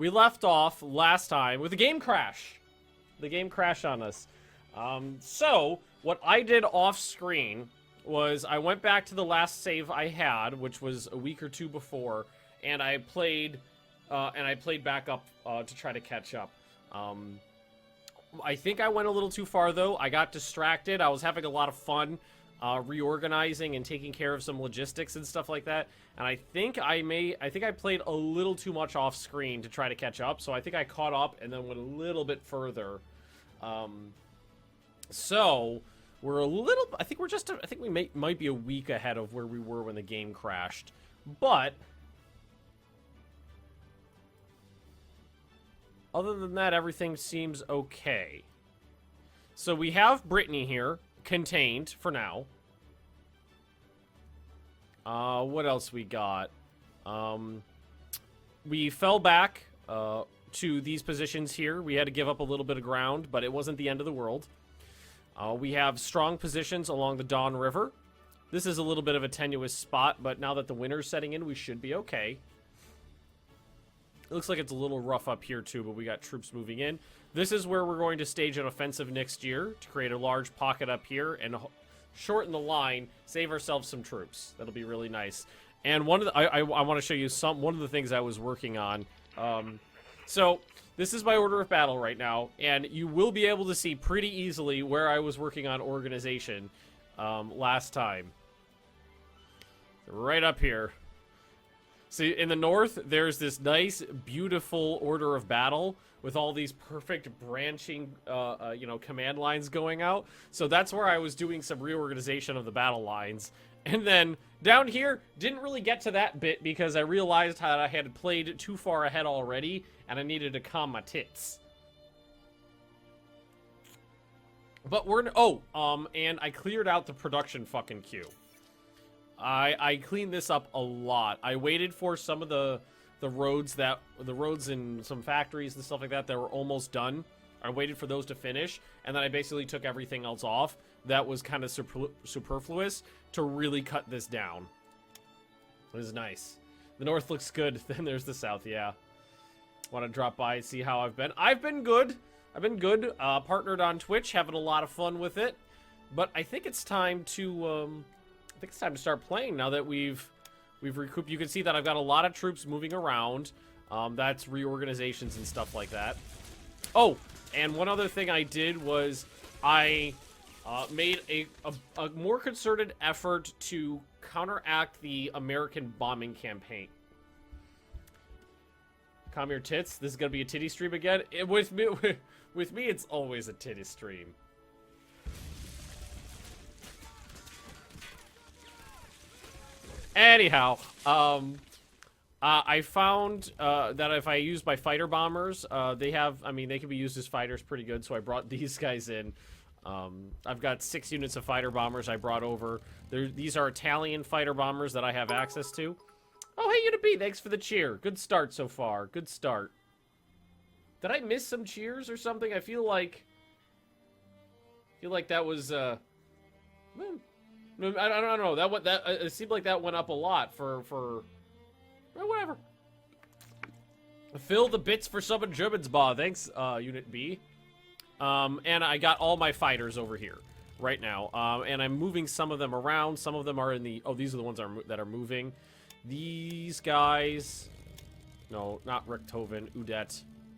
we left off last time with a game crash. The game crashed on us. So, what I did off-screen was I went back to the last save I had, which was a week or two before, and I played back up to try to catch up. I think I went a little too far, though. I got distracted. I was having a lot of fun reorganizing and taking care of some logistics and stuff like that. And I think I played a little too much off screen to try to catch up. So I think I caught up and then went a little bit further. So we're a little. I think we might be a week ahead of where we were when the game crashed, but. Other than that, everything seems okay. So we have Brittany here, contained for now. What else we got? We fell back to these positions here. We had to give up a little bit of ground, but it wasn't the end of the world. We have strong positions along the Dawn River. This is a little bit of a tenuous spot, but now that the winter's setting in, we should be okay. It looks like it's a little rough up here, too, but we got troops moving in. This is where we're going to stage an offensive next year to create a large pocket up here and shorten the line, save ourselves some troops. That'll be really nice. And one of the, I want to show you one of the things I was working on. So this is my order of battle right now, and you will be able to see pretty easily where I was working on organization last time. Right up here. See, in the north, there's this nice, beautiful order of battle with all these perfect branching, command lines going out. So that's where I was doing some reorganization of the battle lines. And then down here, didn't really get to that bit because I realized how I had played too far ahead already, and I needed to calm my tits. But and I cleared out the production fucking queue. I cleaned this up a lot. I waited for some of the roads in some factories and stuff like that were almost done. I waited for those to finish, and then I basically took everything else off that was kind of superfluous to really cut this down. It was nice. The north looks good. Then there's the south, yeah. Want to drop by and see how I've been. I've been good. Partnered on Twitch, having a lot of fun with it. But I think it's time to start playing now that we've recouped. You can see that I've got a lot of troops moving around. That's reorganizations and stuff like that. Oh, and one other thing I did was I made a more concerted effort to counteract the American bombing campaign. Calm your tits. This is gonna be a titty stream again. With me, it's always a titty stream. Anyhow, I found that if I use my fighter bombers, they can be used as fighters pretty good, so I brought these guys in. I've got 6 units of fighter bombers I brought over. These are Italian fighter bombers that I have access to. Oh, hey, Unit B, thanks for the cheer. Good start so far. Good start. Did I miss some cheers or something? I feel like that was, I don't know. It seemed like that went up a lot for whatever. Fill the bits for some Germans, ba. Thanks, Unit B. And I got all my fighters over here right now. And I'm moving some of them around. Some of them are in the. Oh, these are the ones that are moving. These guys. No, not Richthofen.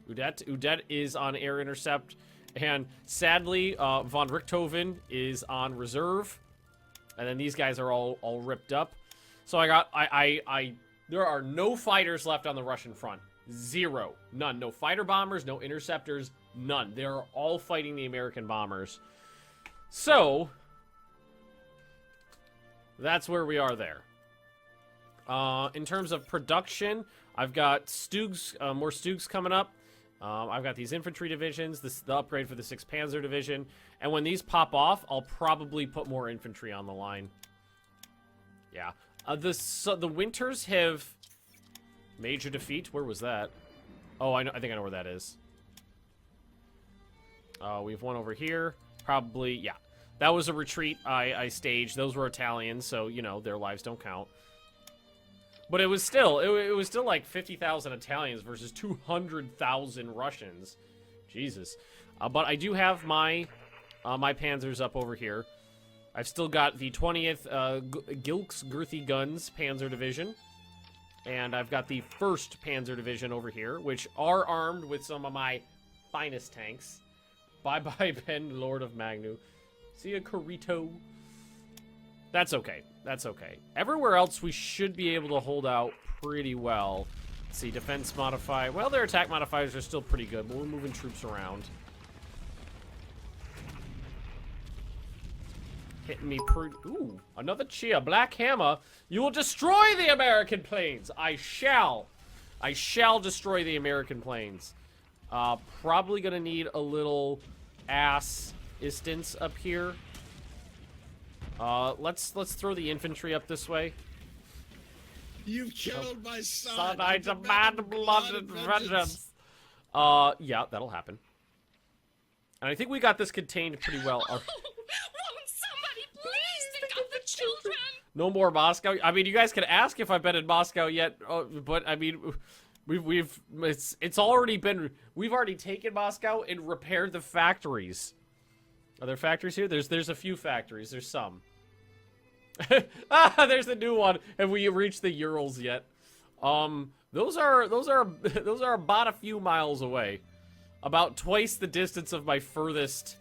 Udet is on air intercept, and sadly, von Richthofen is on reserve. And then these guys are all ripped up. So there are no fighters left on the Russian front. Zero. None. No fighter bombers, no interceptors, none. They're all fighting the American bombers. So, that's where we are there. In terms of production, I've got more Stugs coming up. I've got these infantry divisions, the upgrade for the 6th Panzer Division, and when these pop off, I'll probably put more infantry on the line. Yeah. The winters have major defeat. Where was that? Oh, I think I know where that is. We have one over here. Probably, yeah. That was a retreat I staged. Those were Italians, so, their lives don't count. But it was still, it was still like 50,000 Italians versus 200,000 Russians. Jesus. But I do have my my panzers up over here. I've still got the 20th Gilks Girthy Guns Panzer Division. And I've got the 1st Panzer Division over here, which are armed with some of my finest tanks. Bye-bye, Ben, Lord of Magnu. See ya, Corito. That's okay. That's okay. Everywhere else, we should be able to hold out pretty well. Let's see, defense modify. Well, their attack modifiers are still pretty good, but we're moving troops around. Hitting me pretty... Ooh, another Chia. Black Hammer. You will destroy the American planes. I shall. I shall destroy the American planes. Probably gonna need a little assistance up here. Let's throw the infantry up this way. You've killed my son. I demand blood and vengeance. Yeah, that'll happen. And I think we got this contained pretty well. Won't somebody please think of the children? No more Moscow. I mean, you guys can ask if I've been in Moscow yet, but I mean, it's already been. We've already taken Moscow and repaired the factories. Are there factories here? There's a few factories. There's some. There's the new one. Have we reached the Urals yet? Those are about a few miles away. About twice the distance of my furthest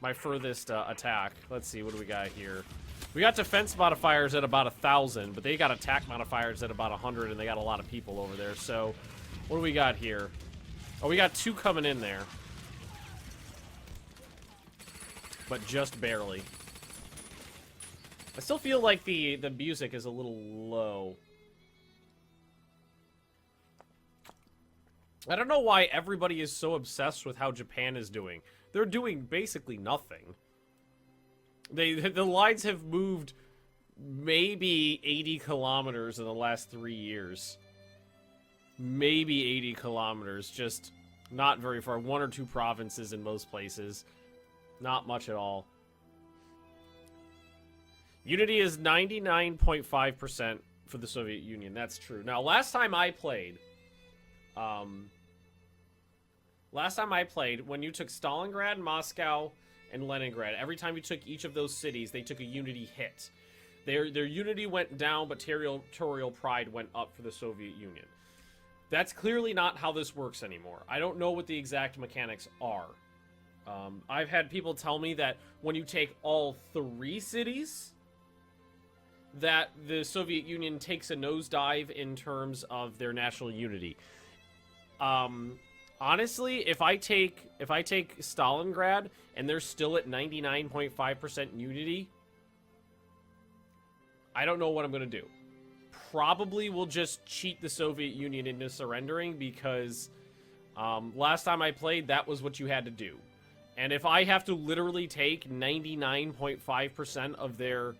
attack. Let's see, what do we got here? We got defense modifiers at about 1,000, but they got attack modifiers at about 100, and they got a lot of people over there. So, what do we got here? Oh, we got 2 coming in there. But just barely. I still feel like the music is a little low. I don't know why everybody is so obsessed with how Japan is doing. They're doing basically nothing. The lines have moved maybe 80 kilometers in the last 3 years. Maybe 80 kilometers, just not very far. 1 or 2 provinces in most places. Not much at all. Unity is 99.5% for the Soviet Union. That's true. Now, last time I played, when you took Stalingrad, Moscow, and Leningrad, every time you took each of those cities, they took a unity hit. Their unity went down, but territorial pride went up for the Soviet Union. That's clearly not how this works anymore. I don't know what the exact mechanics are. I've had people tell me that when you take all 3 cities, that the Soviet Union takes a nosedive in terms of their national unity. Honestly, if I take Stalingrad and they're still at 99.5% unity, I don't know what I'm gonna do. Probably will just cheat the Soviet Union into surrendering because last time I played, that was what you had to do. And if I have to literally take 99.5% of their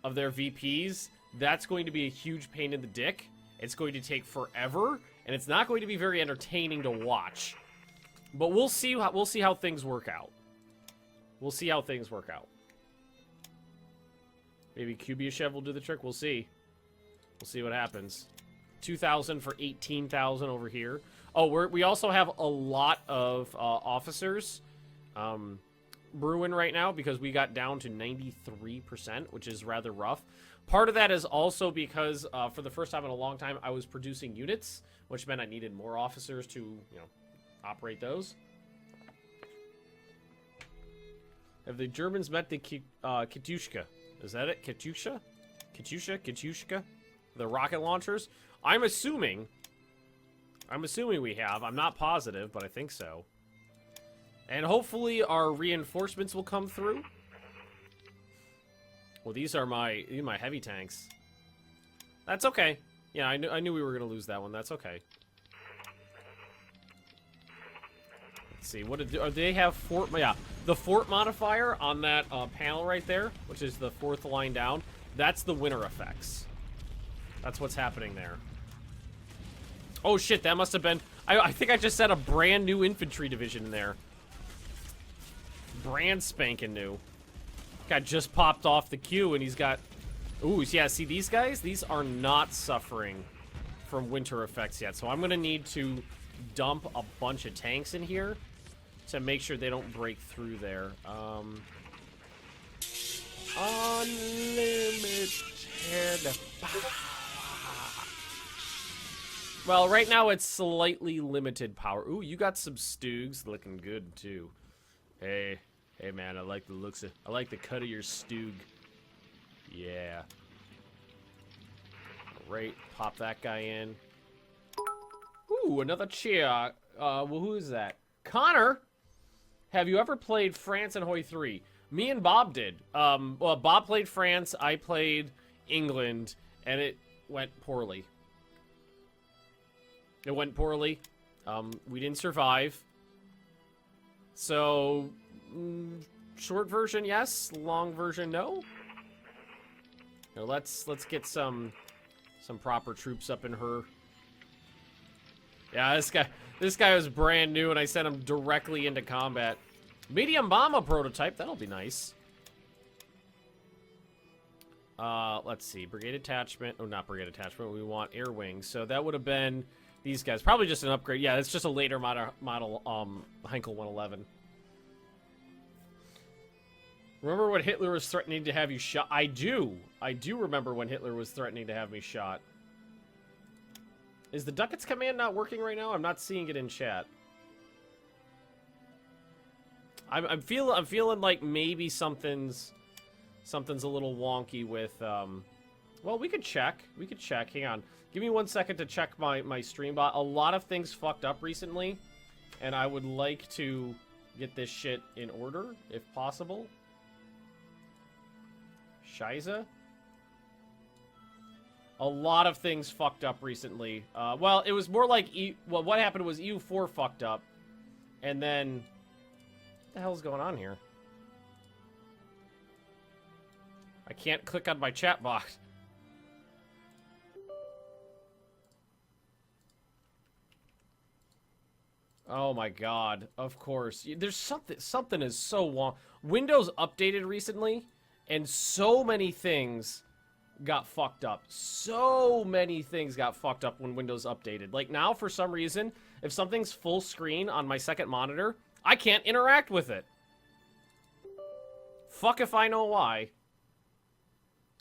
VPs, that's going to be a huge pain in the dick. It's going to take forever, and it's not going to be very entertaining to watch. But we'll see how things work out. We'll see how things work out. Maybe Kubiashev will do the trick. We'll see. We'll see what happens. 2,000 for 18,000 over here. Oh, we also have a lot of officers brewing right now because we got down to 93%, which is rather rough. Part of that is also because for the first time in a long time, I was producing units, which meant I needed more officers to, operate those. Have the Germans met the Katyushka? Is that it? Katyusha? Katyushka? The rocket launchers? I'm assuming we have. I'm not positive, but I think so. And hopefully our reinforcements will come through. Well, these are my heavy tanks. That's okay. Yeah, I knew we were gonna lose that one. That's okay. Let's see. What do they have? Fort? Yeah, the fort modifier on that panel right there, which is the 4th line down. That's the winter effects. That's what's happening there. Oh shit! That must have been. I think I just set a brand new infantry division in there. Brand spanking new. Guy just popped off the queue and he's got Ooh, yeah, see these guys? These are not suffering from winter effects yet. So I'm going to need to dump a bunch of tanks in here to make sure they don't break through there. Unlimited power. Well, right now it's slightly limited power. Ooh, you got some Stoogs looking good too. Hey man, I like the looks of, I like the cut of your Stoog. Yeah. Right, pop that guy in. Ooh, another chair. Well, who is that? Connor, have you ever played France and Hoi 3? Me and Bob did. Well, Bob played France, I played England, and it went poorly. It went poorly. We didn't survive. So, short version, yes. Long version, no. Now let's get some proper troops up in her. Yeah, this guy was brand new, and I sent him directly into combat. Medium bomber prototype, that'll be nice. Let's see, brigade attachment. Oh, not brigade attachment. We want air wings. So that would have been these guys. Probably just an upgrade. Yeah, it's just a later model Heinkel 111. Remember when Hitler was threatening to have you shot? I do remember when Hitler was threatening to have me shot. Is the Ducats command not working right now? I'm not seeing it in chat. I'm feeling like maybe something's a little wonky with well, we could check. Hang on. Give me 1 second to check my stream bot. A lot of things fucked up recently, and I would like to get this shit in order if possible. Shiza. A lot of things fucked up recently. Well, it was more like well, what happened was EU4 fucked up, and then what the hell's going on here? I can't click on my chat box. Oh my god! Of course, there's something is so wrong. Windows updated recently, and so many things got fucked up. So many things got fucked up when Windows updated. Like now, for some reason, if something's full screen on my second monitor, I can't interact with it. Fuck if I know why.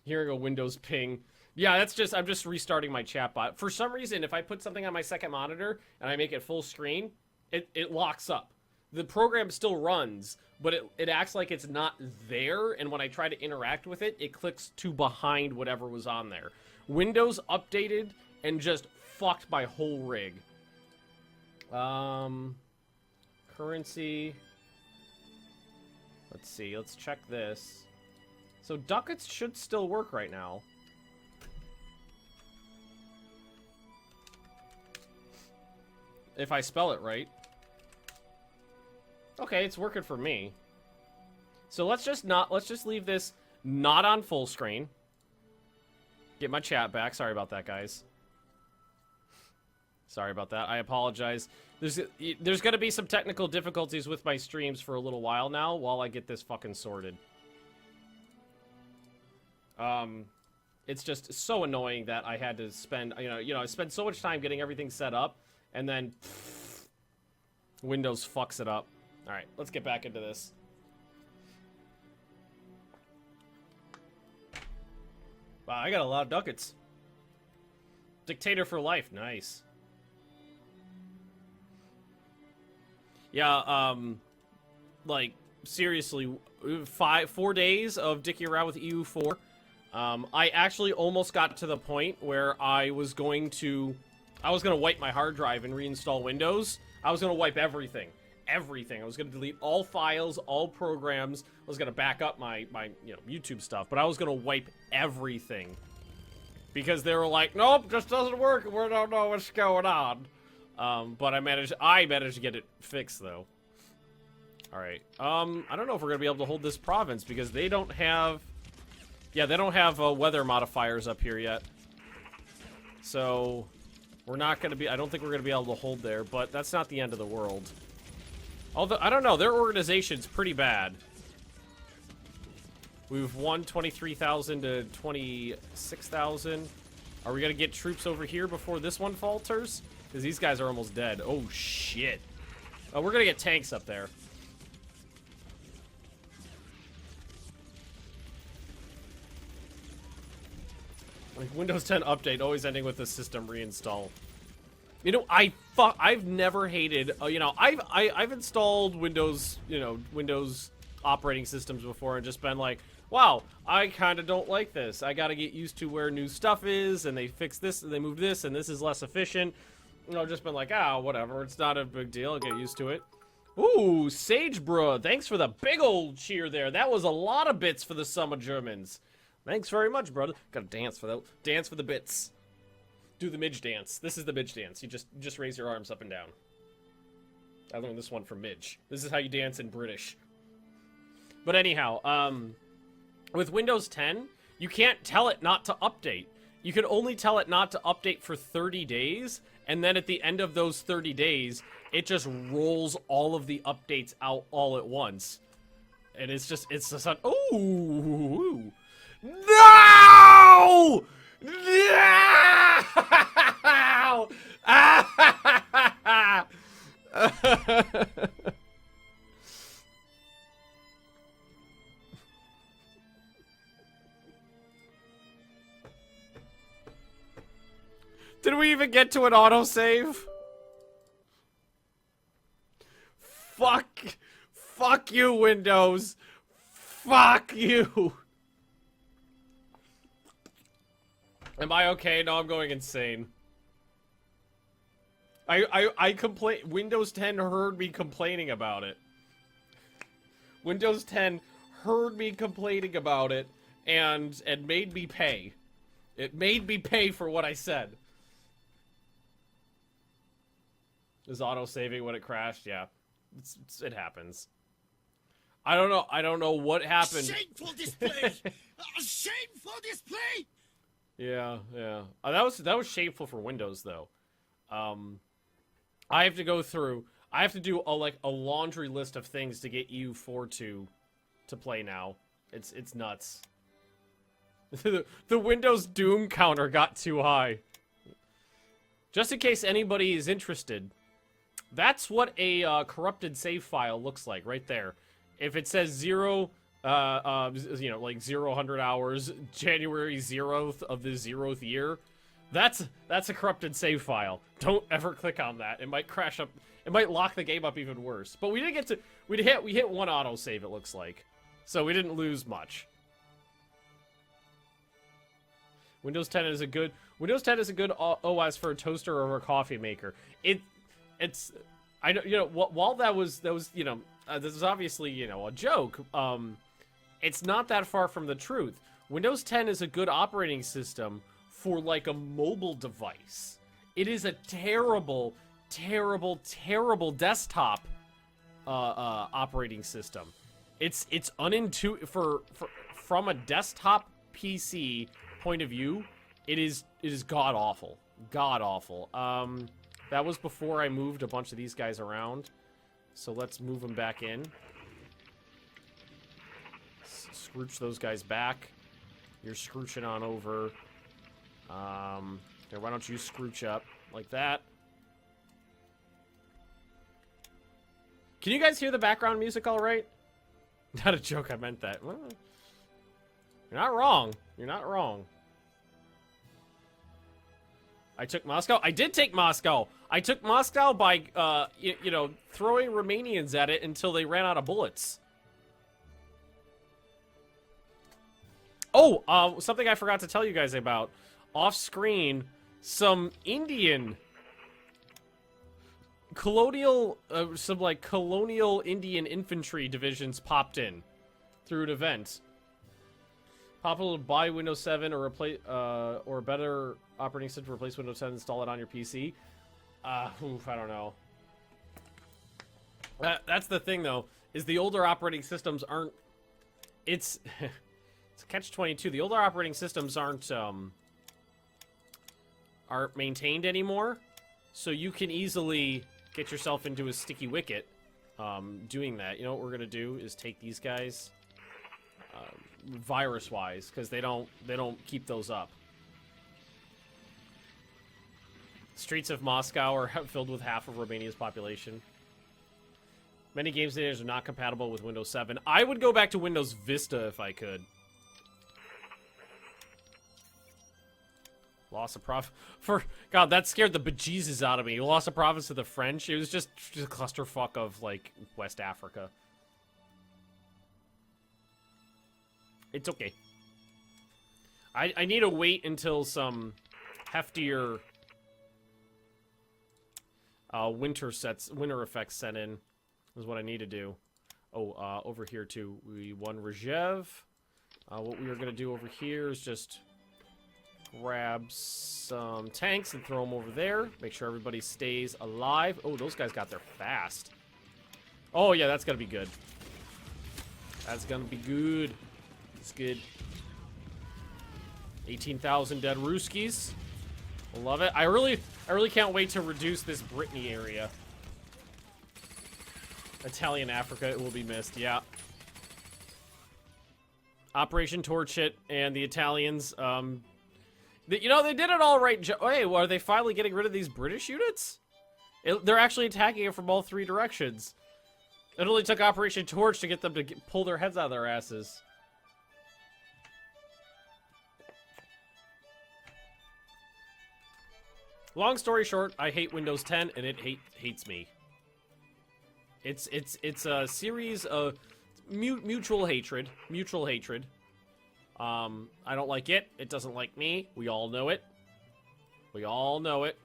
Hearing a Windows ping. Yeah, that's just, I'm just restarting my chatbot. For some reason, if I put something on my second monitor and I make it full screen, it locks up. The program still runs, but it acts like it's not there, and when I try to interact with it, it clicks to behind whatever was on there. Windows updated and just fucked my whole rig. Currency. Let's see, let's check this. So ducats should still work right now. If I spell it right. Okay, it's working for me. So let's just leave this not on full screen. Get my chat back. Sorry about that, guys. Sorry about that. I apologize. There's gonna be some technical difficulties with my streams for a little while now while I get this fucking sorted. It's just so annoying that I had to spend, I spent so much time getting everything set up, and then Windows fucks it up. All right, let's get back into this. Wow, I got a lot of ducats. Dictator for life, nice. Yeah, like, seriously, 4 days of dicking around with EU4. I actually almost got to the point where I was going to wipe my hard drive and reinstall Windows. I was gonna wipe everything. Everything. I was gonna delete all files, all programs. I was gonna back up my YouTube stuff, but I was gonna wipe everything. Because they were like, nope, just doesn't work, we don't know what's going on. But I managed to get it fixed, though. Alright, I don't know if we're gonna be able to hold this province, because they don't have... Yeah, they don't have weather modifiers up here yet. So, we're not gonna be... I don't think we're gonna be able to hold there, but that's not the end of the world. Although, I don't know, their organization's pretty bad. We've won 23,000 to 26,000. Are we gonna get troops over here before this one falters? Because these guys are almost dead. Oh, shit. Oh, we're gonna get tanks up there. Like, Windows 10 update, always ending with a system reinstall. You know, I've never hated, you know, I've installed Windows, you know, Windows operating systems before and just been like, wow, I kind of don't like this. I got to get used to where new stuff is, and they fix this, and they move this, and this is less efficient. You know, just been like, ah, whatever. It's not a big deal. I'll get used to it. Ooh, Sage Bruh, thanks for the big old cheer there. That was a lot of bits for the Summer Germans. Thanks very much, brother. Gotta dance for that. Dance for the bits. Do the Midge dance. This is the Midge dance. You just raise your arms up and down. I learned this one from Midge. This is how you dance in British. But anyhow, with Windows 10, you can't tell it not to update. You can only tell it not to update for 30 days, and then at the end of those 30 days, it just rolls all of the updates out all at once. And it's just ooh. No! No! Did we even get to an autosave? Fuck you, Windows. Fuck you. Am I okay? No, I'm going insane. I complain. Windows 10 heard me complaining about it. Windows 10 heard me complaining about it and made me pay. It made me pay for what I said. Is auto-saving when it crashed? Yeah. It happens. I don't know what happened. Shameful display! A shameful display! Yeah. That was shameful for Windows though. I have to go through. I have to do a laundry list of things to get U4 to play now. It's nuts. The Windows Doom counter got too high. Just in case anybody is interested, that's what a corrupted save file looks like right there. If it says 0, you know, like 0 hours, January 0th of the 0th year, that's a corrupted save file. Don't ever click on that. It might crash up. It might lock the game up even worse. But we didn't get to. We hit one autosave. It looks like, so we didn't lose much. Windows 10 is a good OS for a toaster or a coffee maker. It's I know, you know, while that was you know, this is obviously, you know, a joke. It's not that far from the truth. Windows 10 is a good operating system for like a mobile device. It is a terrible desktop operating system. It's unintuitive from a desktop PC point of view. It is god awful. That was before I moved a bunch of these guys around. So let's move them back in. Scrooch those guys back. You're scrooching on over. Here, why don't you scrooch up like that? Can you guys hear the background music all right? Not a joke, I meant that. Well, you're not wrong. You're not wrong. I took Moscow. I did take Moscow. I took Moscow by, you know, throwing Romanians at it until they ran out of bullets. Oh, something I forgot to tell you guys about. Off screen, some Indian colonial, some like colonial Indian infantry divisions popped in through an event. Possible to buy Windows 7 or replace, or a better operating system to replace Windows 10, install it on your PC. I don't know. That's the thing, though, is the older operating systems aren't. It's it's a catch-22. The older operating systems aren't maintained anymore, so you can easily get yourself into a sticky wicket doing that. You know what we're gonna do is take these guys. virus-wise, because they don't keep those up. Streets of Moscow are filled with half of Romania's population. Many games nowadays are not compatible with Windows 7. I would go back to Windows Vista if I could. Loss of province. God, that scared the bejesus out of me. Loss of province to the French. It was just a clusterfuck of, like, West Africa. It's okay. I need to wait until some heftier winter effects set in. Is what I need to do. Oh, over here too. We won Regev. What we are gonna do over here is just grab some tanks and throw them over there. Make sure everybody stays alive. Oh, those guys got there fast. Oh yeah, that's gonna be good. That's gonna be good. It's good. 18,000 dead Ruskies. Love it. I really can't wait to reduce this Brittany area. Italian Africa, it will be missed, yeah. Operation Torch It and the Italians, you know, they did it all right. Hey, well, are they finally getting rid of these British units? They're actually attacking it from all three directions. It only took Operation Torch to get them to pull their heads out of their asses. Long story short, I hate Windows 10 and it hates me. It's a series of mutual hatred. Mutual hatred. I don't like it. It doesn't like me. We all know it. We all know it.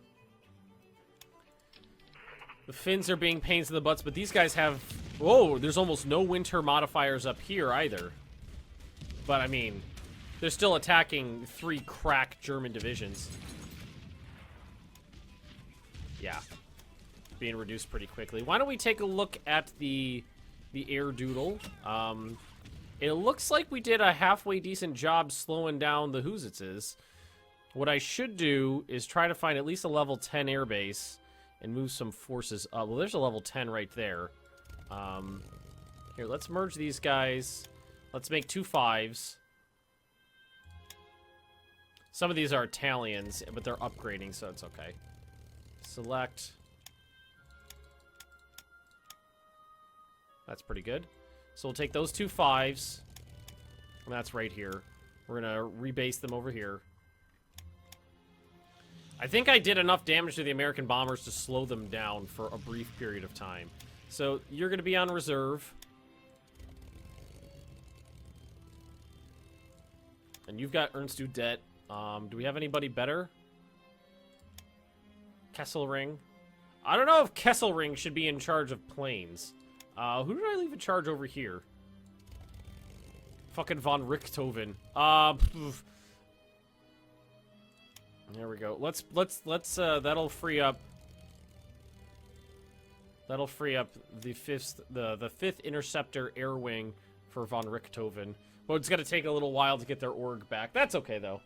The Finns are being pains in the butts, but these guys have... Whoa, there's almost no winter modifiers up here either. But, I mean, they're still attacking 3 crack German divisions. Yeah. Being reduced pretty quickly. Why don't we take a look at the air doodle? It looks like we did a halfway decent job slowing down the Huzitzes. What I should do is try to find at least a level 10 airbase and move some forces up. Well, there's a level 10 right there. Here, let's merge these guys. Let's make 2 5s. Some of these are Italians, but they're upgrading, so it's okay. Select. That's pretty good. So we'll take those 2 5s. And that's right here. We're going to rebase them over here. I think I did enough damage to the American bombers to slow them down for a brief period of time. So you're going to be on reserve. And you've got Ernst Udet. Do we have anybody better? Kesselring. I don't know if Kesselring should be in charge of planes. Who did I leave in charge over here? Fucking von Richthofen. There we go. Let's that'll free up the fifth interceptor air wing for von Richthofen. But it's gonna take a little while to get their org back. That's okay though.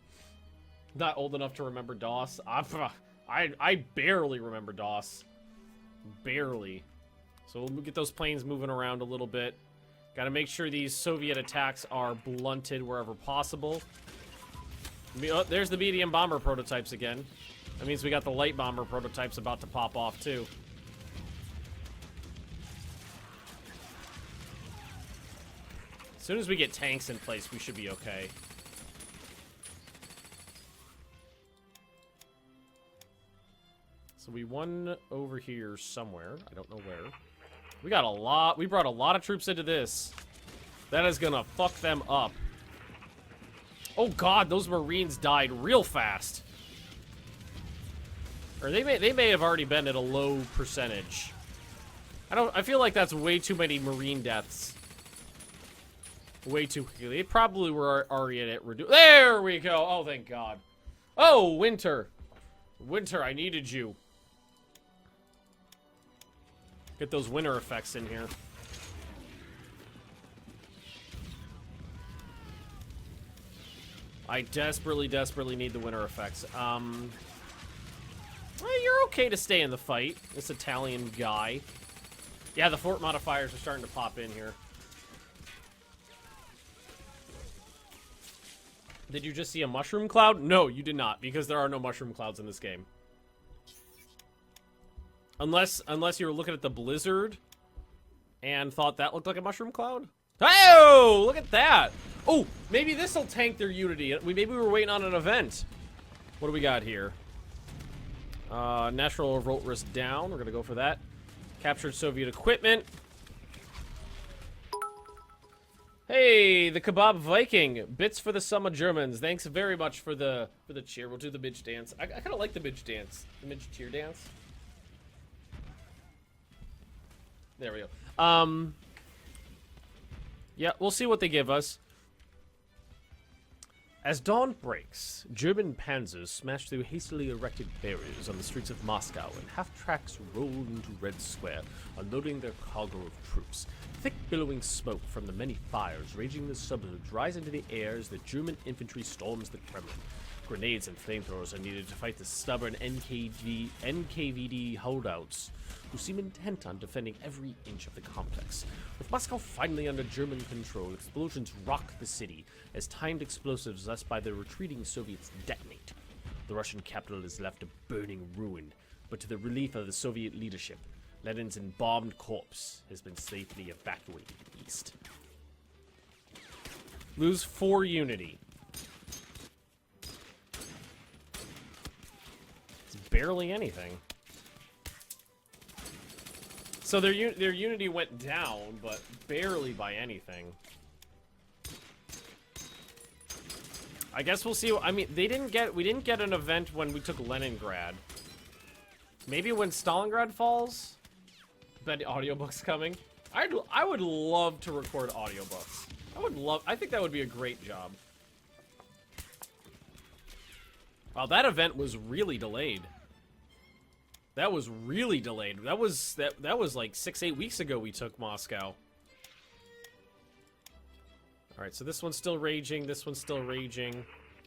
Not old enough to remember DOS. I barely remember DOS. Barely. So we'll get those planes moving around a little bit. Gotta make sure these Soviet attacks are blunted wherever possible. Oh, there's the medium bomber prototypes again. That means we got the light bomber prototypes about to pop off too. As soon as we get tanks in place, we should be okay. So we won over here somewhere. I don't know where. We got a lot. We brought a lot of troops into this. That is gonna fuck them up. Oh god, those Marines died real fast. Or they may have already been at a low percentage. I feel like that's way too many Marine deaths. Way too quickly. They probably were already at reduce. There we go. Oh, thank god. Oh, Winter. Winter, I needed you. Get those winter effects in here. I desperately need the winter effects. Well, you're okay to stay in the fight. This Italian guy. Yeah, the fort modifiers are starting to pop in here. Did you just see a mushroom cloud? No, you did not, because there are no mushroom clouds in this game. Unless you were looking at the blizzard and thought that looked like a mushroom cloud. Oh, look at that. Oh, maybe this will tank their unity. Maybe we were waiting on an event. What do we got here? Natural revolt risk down. We're going to go for that. Captured Soviet equipment. Hey, the Kebab Viking. Bits for the summer Germans. Thanks very much for the cheer. We'll do the Midge dance. I kind of like the Midge dance. The Midge cheer dance. There we go. Yeah, we'll see what they give us. As dawn breaks, German panzers smash through hastily erected barriers on the streets of Moscow, and half-tracks roll into Red Square, unloading their cargo of troops. Thick billowing smoke from the many fires raging in the suburbs rise into the air as the German infantry storms the Kremlin. Grenades and flamethrowers are needed to fight the stubborn NKVD holdouts, who seem intent on defending every inch of the complex. With Moscow finally under German control, explosions rock the city as timed explosives left by the retreating Soviets detonate. The Russian capital is left a burning ruin, but to the relief of the Soviet leadership, Lenin's embalmed corpse has been safely evacuated east. Lose 4 unity. It's barely anything. So their unity went down, but barely by anything. I guess we'll see. I mean, we didn't get an event when we took Leningrad. Maybe when Stalingrad falls. Bet audiobook's coming. I would love to record audiobooks. I think that would be a great job. Wow, that event was really delayed. That was really delayed. That was like 6-8 weeks ago we took Moscow. Alright, so this one's still raging, this one's still raging.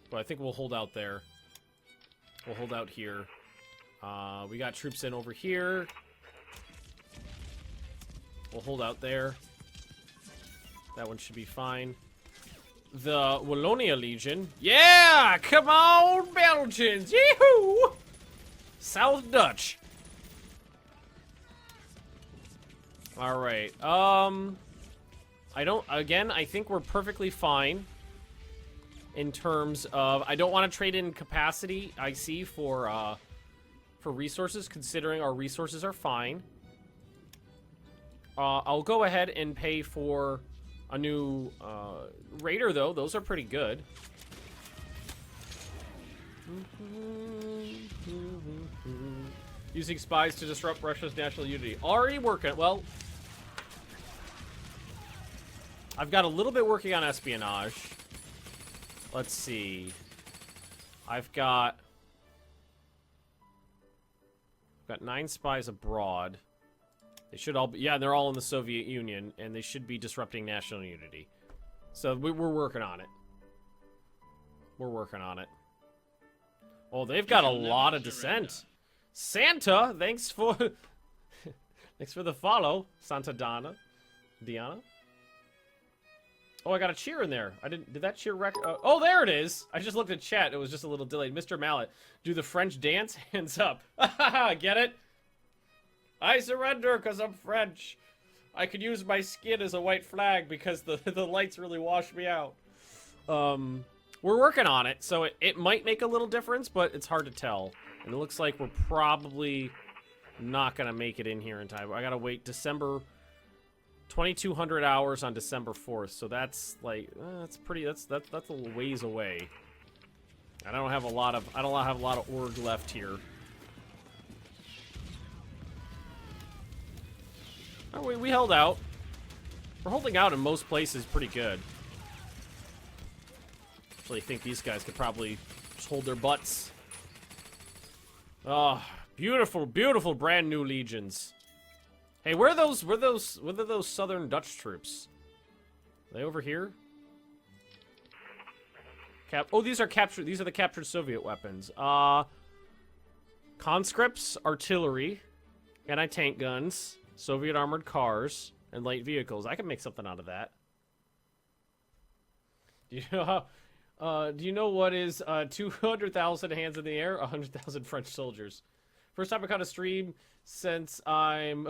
But I think we'll hold out there. We'll hold out here. We got troops in over here. We'll hold out there. That one should be fine. The Wallonia Legion. Yeah! Come on, Belgians! Yee-hoo! South Dutch. Alright, I think we're perfectly fine in terms of, I don't want to trade in capacity, I see, for resources, considering our resources are fine. I'll go ahead and pay for a new, Raider, though. Those are pretty good. Using spies to disrupt Russia's national unity. Already working. Well, I've got a little bit working on espionage. Let's see. I've got 9 spies abroad. They should all be, yeah, they're all in the Soviet Union, and they should be disrupting national unity. So we're working on it. We're working on it. Oh, they've got a lot of dissent. Santa, thanks for thanks for the follow, Santa Diana. Oh, I got a cheer in there. Did that cheer wreck? Oh, there it is. I just looked at chat. It was just a little delayed. Mr. Mallet, do the French dance? Hands up. Get it? I surrender because I'm French. I could use my skin as a white flag because the lights really wash me out. We're working on it, so it might make a little difference, but it's hard to tell. And it looks like we're probably not going to make it in here in time. I got to wait December 2,200 hours on December 4th, so that's like that's a little ways away. I don't have a lot of org left here. Oh, we held out. We're holding out in most places pretty good. Actually, I think these guys could probably just hold their butts. Oh, beautiful, beautiful brand new legions. Hey, where are those southern Dutch troops? Are they over here? Oh, these are the captured Soviet weapons. Conscripts, artillery, anti-tank guns, Soviet armored cars, and light vehicles. I can make something out of that. You know Do you know what is 200,000 hands in the air? 100,000 French soldiers. First time I caught a stream since I'm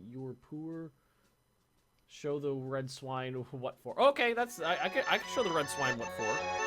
you're poor. Show the red swine what for. Okay, that's I can show the red swine what for.